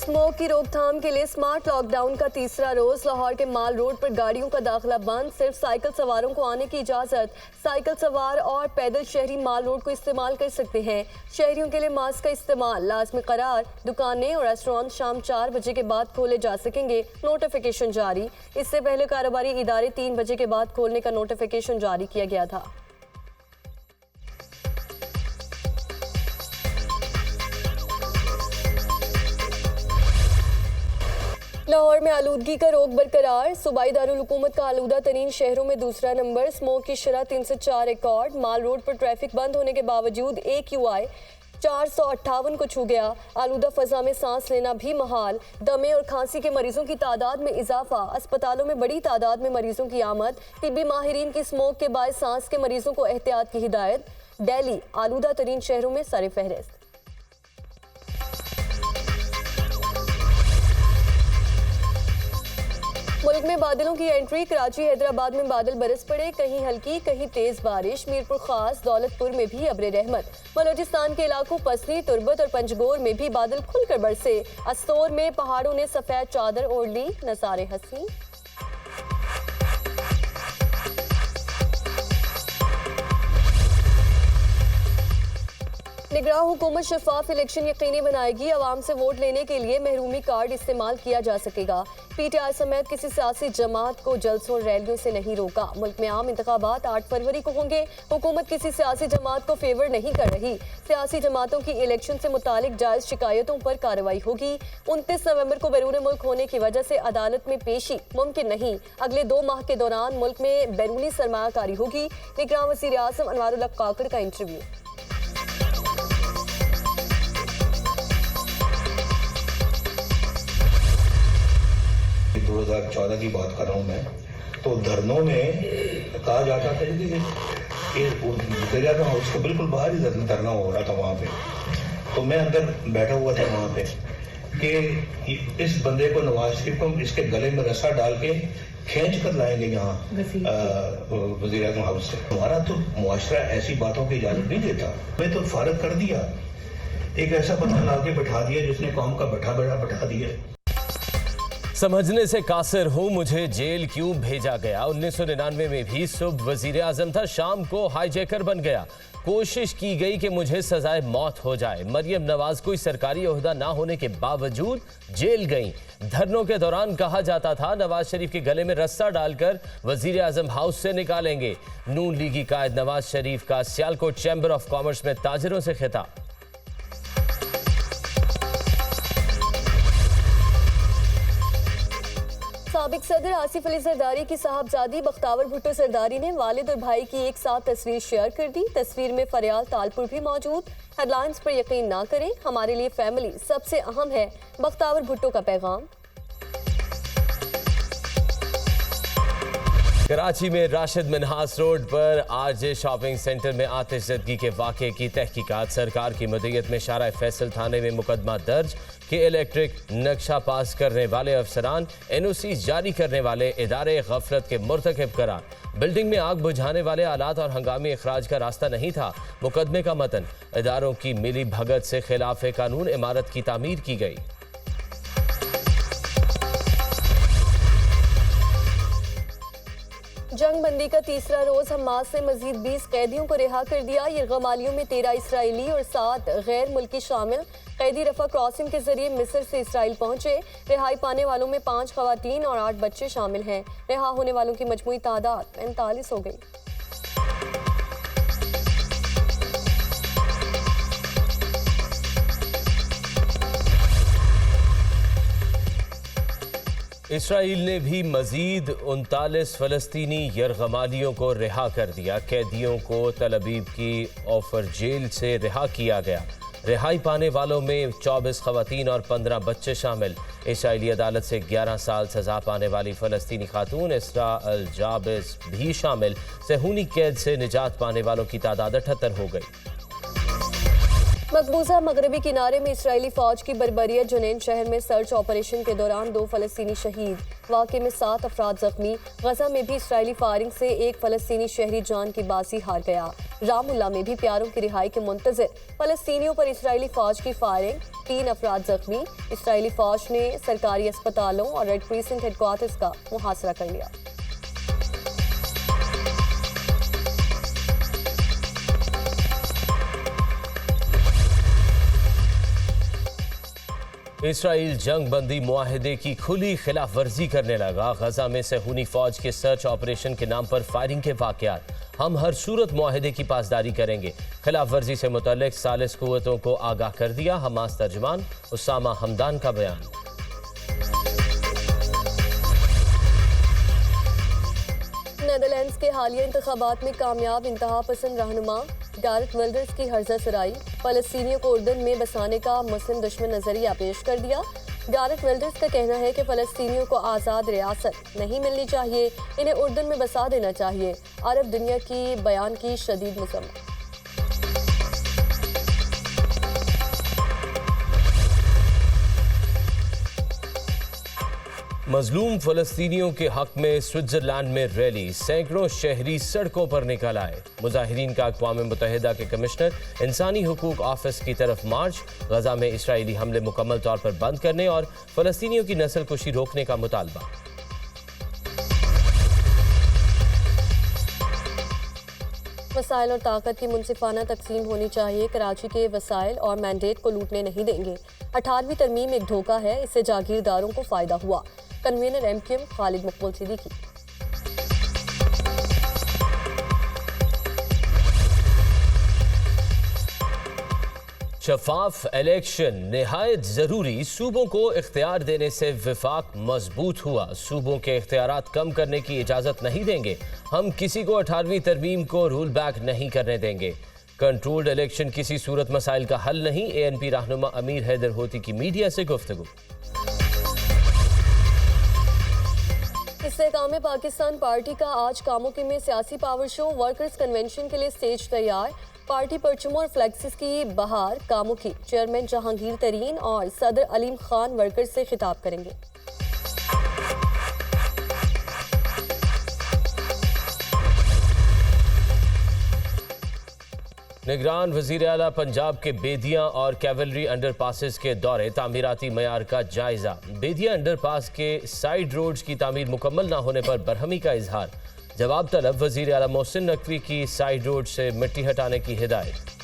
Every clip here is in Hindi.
स्मोक की रोकथाम के लिए स्मार्ट लॉकडाउन का तीसरा रोज। लाहौर के माल रोड पर गाड़ियों का दाखिला बंद, सिर्फ साइकिल सवारों को आने की इजाजत। साइकिल सवार और पैदल शहरी माल रोड को इस्तेमाल कर सकते हैं। शहरियों के लिए मास्क का इस्तेमाल लाजमी करार। दुकानें और रेस्टोरेंट शाम 4 बजे के बाद खोले जा सकेंगे, नोटिफिकेशन जारी। इससे पहले कारोबारी इदारे 3 बजे के बाद खोलने का नोटिफिकेशन जारी किया गया था। लाहौर में आलूदगी का रोक बरकरार। सूबाई दारुल हुकूमत का आलूदा तरीन शहरों में दूसरा नंबर। स्मोक की शरह 304 रिकॉर्ड। माल रोड पर ट्रैफिक बंद होने के बावजूद AQI 458 को छू गया। आलूदा फजा में सांस लेना भी महाल। दमे और खांसी के मरीजों की तादाद में इजाफा। अस्पतालों में बड़ी तादाद में मरीजों की आमद। तिब्बी माहिरीन की स्मोक के बायस सांस के मरीजों को एहतियात की हिदायत। दिल्ली आलूदा तरीन शहरों में सर फहरिस्त। मुल्क में बादलों की एंट्री। कराची हैदराबाद में बादल बरस पड़े, कहीं हल्की कहीं तेज बारिश। मीरपुर खास दौलतपुर में भी अब्रे रहमत। बलोचिस्तान के इलाकों पसनी, तुरबत और पंजगोर में भी बादल खुलकर बरसे। अस्तोर में पहाड़ों ने सफेद चादर ओढ़ ली, नज़ारे हसीन। निगरान हुकूमत शफाफ इलेक्शन यकीनी बनाएगी। आवाम से वोट लेने के लिए महरूमी कार्ड इस्तेमाल किया जा सकेगा। PTI समेत किसी सियासी जमात को जलसों और रैलियों से नहीं रोका। मुल्क में आम इंतखाबात 8 फरवरी को होंगे। हुकूमत किसी सियासी जमात को फेवर नहीं कर रही। सियासी जमातों की इलेक्शन से मुतालिक जायज शिकायतों पर कार्रवाई होगी। 29 नवंबर को बैरून मुल्क होने की वजह से अदालत में पेशी मुमकिन नहीं। अगले 2 माह के दौरान मुल्क में बैरूनी सरमायाकारी होगी। निगरान वज़ीर आज़म अनवारुल हक काकड़ का इंटरव्यू। 2014 की बात कर रहा हूँ मैं, तो धरनों में कहा जाता था कि उसको बिल्कुल बाहर ही धरना हो रहा था वहाँ पे। तो मैं अंदर बैठा हुआ था वहाँ पे कि इस बंदे को, नवाज शरीफ को, इसके गले में रस्सा डाल के खींच कर लाएंगे यहाँ वज़ीर आज़म हाउस से। हमारा तो मुआशरा ऐसी बातों की इजाजत नहीं देता। मैं तो फारग कर दिया, एक ऐसा बंदा ला के बैठा दिया जिसने कौम का बैठा दिया। समझने से कासिर हूँ, मुझे जेल क्यों भेजा गया। 1999 में भी सुबह वजीर आजम था, शाम को हाईजैकर बन गया। कोशिश की गई कि मुझे सजाए मौत हो जाए। मरियम नवाज कोई सरकारी ओहदा ना होने के बावजूद जेल गई। धरनों के दौरान कहा जाता था नवाज शरीफ के गले में रस्सा डालकर वजीर आजम हाउस से निकालेंगे। नून लीगी कायद नवाज शरीफ का सियालकोट चैम्बर ऑफ कॉमर्स में ताजिरों से खिताब। साबिक सदर आसिफ अली जरदारी की साहबजादी बख्तावर भुट्टो जरदारी ने वालिद और भाई की एक साथ तस्वीर शेयर कर दी। तस्वीर में फरियाल तालपुर भी मौजूद। हेडलाइंस पर यकीन ना करें, हमारे लिए फैमिली सबसे अहम है, बख्तावर भुट्टो का पैगाम। कराची में राशिद मिन्हास रोड पर RJ शॉपिंग सेंटर में आतिशज़दगी के वाक़े की तहकीकात। सरकार की मदीयत में शारा फैसल थाने में मुकदमा दर्ज कि इलेक्ट्रिक नक्शा पास करने वाले अफसरान NOC जारी करने वाले इदारे गफलत के मुर्तकिब करार। बिल्डिंग में आग बुझाने वाले आलात और हंगामी अखराज का रास्ता नहीं था। मुकदमे का मतन, इदारों की मिली भगत से खिलाफ कानून इमारत की तामीर की गई। जंग बंदी का तीसरा रोज। हमास से मजीद 20 कैदियों को रिहा कर दिया। यरगमालियों में 13 इसराइली और 7 गैर मुल्की शामिल। कैदी रफा क्रॉसिंग के जरिए मिस्र से इसराइल पहुंचे। रिहाई पाने वालों में 5 खवातीन और 8 बच्चे शामिल हैं। रिहा होने वालों की मजमूई तादाद 45 हो गई। इसराइल ने भी मजीद 39 फ़लस्तीनी यरगमालियों को रिहा कर दिया। कैदियों को तल अबीब की ऑफर जेल से रिहा किया गया। रिहाई पाने वालों में 24 खवातीन और 15 बच्चे शामिल। इसराइली अदालत से 11 साल सजा पाने वाली फ़लस्तीनी खातून इसरा अल जाबिस भी शामिल। सेहूनी कैद से निजात पाने वालों की तादाद 78 हो गई। मकबूजा मगरबी किनारे में इसराइली फौज की बर्बरियत। जुनैन शहर में सर्च ऑपरेशन के दौरान 2 फलस्तीनी शहीद, वाक़े में 7 अफराद जख्मी। गजा में भी इसराइली फायरिंग से 1 फलस्तीनी शहरी जान की बाजी हार गया। रामुल्ला में भी प्यारों की रिहाई के मुंतज़िर फलस्तीनियों पर इसराइली फौज की फायरिंग, 3 अफराद जख्मी। इसराइली फौज ने सरकारी अस्पतालों और रेड क्रिसेंट हेडक्वार्टर्स का मुहासरा कर लिया। इसराइल जंग बंदी मुआहदे की खुली खिलाफ वर्जी करने लगा। गजा में सहूनी फौज के सर्च ऑपरेशन के नाम पर फायरिंग के वाकयात। हम हर सूरत मुआहदे की पासदारी करेंगे। खिलाफ वर्जी से मुतल्लिक सालिस कुव्वतों को आगाह कर दिया। हमास तर्जमान उसामा हमदान का बयान। नेदरलैंड्स के हालिया इंतखाबात में कामयाब इंतहा पसंद रहनुमा गारेथ विल्डर्स की हर्जा सराई। फलस्तीनियों को उर्दन में बसाने का मुस्लिम दुश्मन नजरिया पेश कर दिया। गारेथ विल्डर्स का कहना है कि फलस्तीनियों को आज़ाद रियासत नहीं मिलनी चाहिए, इन्हें उर्दन में बसा देना चाहिए। अरब दुनिया की बयान की शदीद मजम्मत। मजलूम फलस्तीनियों के हक में स्विट्जरलैंड में रैली। सैकड़ों शहरी सड़कों पर निकल आए। मुजाहिरीन का अक़वाम मुत्तहिदा के कमिश्नर इंसानी हुकूक ऑफिस की तरफ मार्च। गजा में इसराइली हमले मुकम्मल तौर पर बंद करने और फलस्तीनियों की नस्ल कुशी रोकने का मुतालबा। वसाइल और ताकत की मुनसिफाना तकसीम होनी चाहिए। कराची के वसाइल और मैंडेट को लूटने नहीं देंगे। 18वीं तरमीम एक धोखा है, इससे जागीरदारों को फायदा हुआ। कन्वीनर MQM खालिद मकबूल सिद्दीकी। शफाफ इलेक्शन निहायत जरूरी। सूबों को इख्तियार देने से विफाक मजबूत हुआ। सूबों के इख्तियारात कम करने की इजाजत नहीं देंगे। हम किसी को 18वीं तरमीम को रूल बैक नहीं करने देंगे। कंट्रोल्ड इलेक्शन किसी सूरत मसाइल का हल नहीं। ANP रहनुमा अमीर हैदर होती की मीडिया से गुफ्तगू। इस्तेहकाम पाकिस्तान पार्टी का आज कामोकी में सियासी पावर शो। वर्कर्स कन्वेंशन के लिए स्टेज तैयार। पार्टी परचमों और फ्लैक्सेस की बहार। कामोकी चेयरमैन जहांगीर तरीन और सदर अलीम खान वर्कर्स से खिताब करेंगे। निगरान वजीर आला पंजाब के बेदिया और कैवलरी अंडरपासेस के दौरे। तामीराती मयार का जायजा। बेदिया अंडरपास के साइड रोड्स की तामीर मुकम्मल न होने पर बरहमी का इजहार। जवाब तलब वजीर आला मोहसिन नकवी की साइड रोड से मिट्टी हटाने की हिदायत।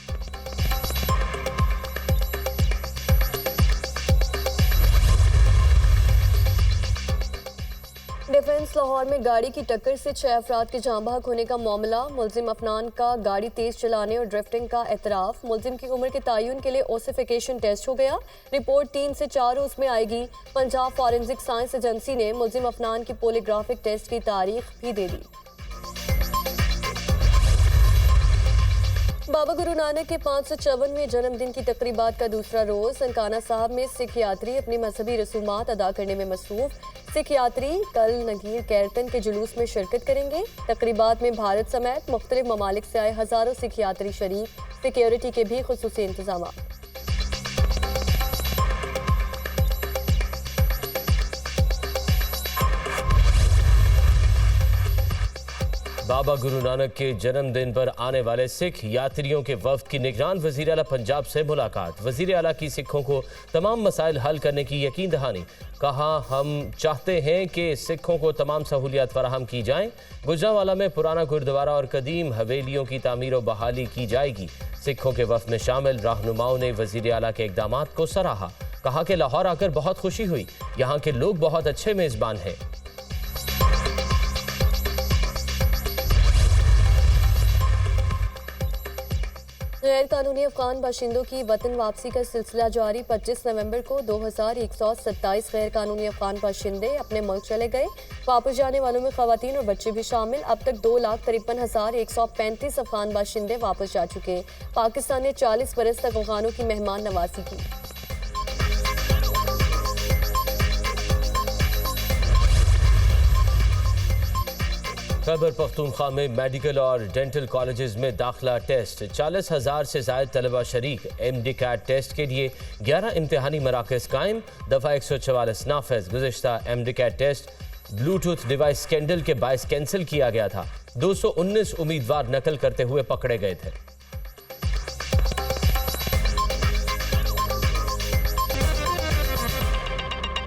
डिफेंस लाहौर में गाड़ी की टक्कर से 6 अफराद के जाँ बहक होने का मामला। मुलजिम अफनान का गाड़ी तेज चलाने और ड्रिफ्टिंग का एतराफ। मुलजिम की उम्र के तयन के लिए ओसिफिकेशन टेस्ट हो गया। रिपोर्ट 3 से 4 रोज में आएगी। पंजाब फॉरेंसिक साइंस एजेंसी ने मुलजिम अफनान की पोलीग्राफिक टेस्ट की तारीख भी दे दी। बाबा गुरु नानक के 554वें जन्मदिन की तकरीबात का दूसरा रोज। ननकाना साहब में सिख यात्री अपनी मजहबी रसूमात अदा करने में मसरूफ। सिख यात्री कल नगीर कीर्तन के जुलूस में शिरकत करेंगे। तकरीबात में भारत समेत मुख्तलिफ ममालिक से आए हजारों सिख यात्री शरीक। सिक्योरिटी के भी खुसूसी इंतजाम। बाबा गुरु नानक के जन्मदिन पर आने वाले सिख यात्रियों के वफ्द की निगरान वजीर आला पंजाब से मुलाकात। वजीर आला की सिखों को तमाम मसाइल हल करने की यकीन दहानी। कहा, हम चाहते हैं कि सिखों को तमाम सहूलियात फराहम की जाएं। गुजरांवाला में पुराना गुरुद्वारा और कदीम हवेलियों की तामीर व बहाली की जाएगी। सिखों के वफ्द में शामिल रहनुमाओं ने वजीर आला के इकदामात को सराहा। कहा कि लाहौर आकर बहुत खुशी हुई। यहाँ के लोग बहुत अच्छे मेज़बान हैं। गैर कानूनी अफगान बाशिंदों की वतन वापसी का सिलसिला जारी। 25 नवंबर को 2127 गैर कानूनी अफगान बाशिंदे अपने मुल्क चले गए। वापस जाने वालों में खवातीन और बच्चे भी शामिल। अब तक 2,53,135 अफगान बाशिंदे वापस जा चुके। पाकिस्तान ने 40 बरस तक अफगानों की मेहमान नवाजी की। खैबर पख्तूनख्वा में मेडिकल और डेंटल कॉलेजेस में दाखिला टेस्ट 40,000 से ज्यादा तलबा शरीक। MD-CAT टेस्ट के लिए 11 इम्तिहानी मराकज़ कायम। दफ़ा 144 नाफिज। गुज़िश्ता MD-CAT test Bluetooth device scandal के बायस कैंसिल किया गया था। 219 उम्मीदवार नकल करते हुए पकड़े गए थे।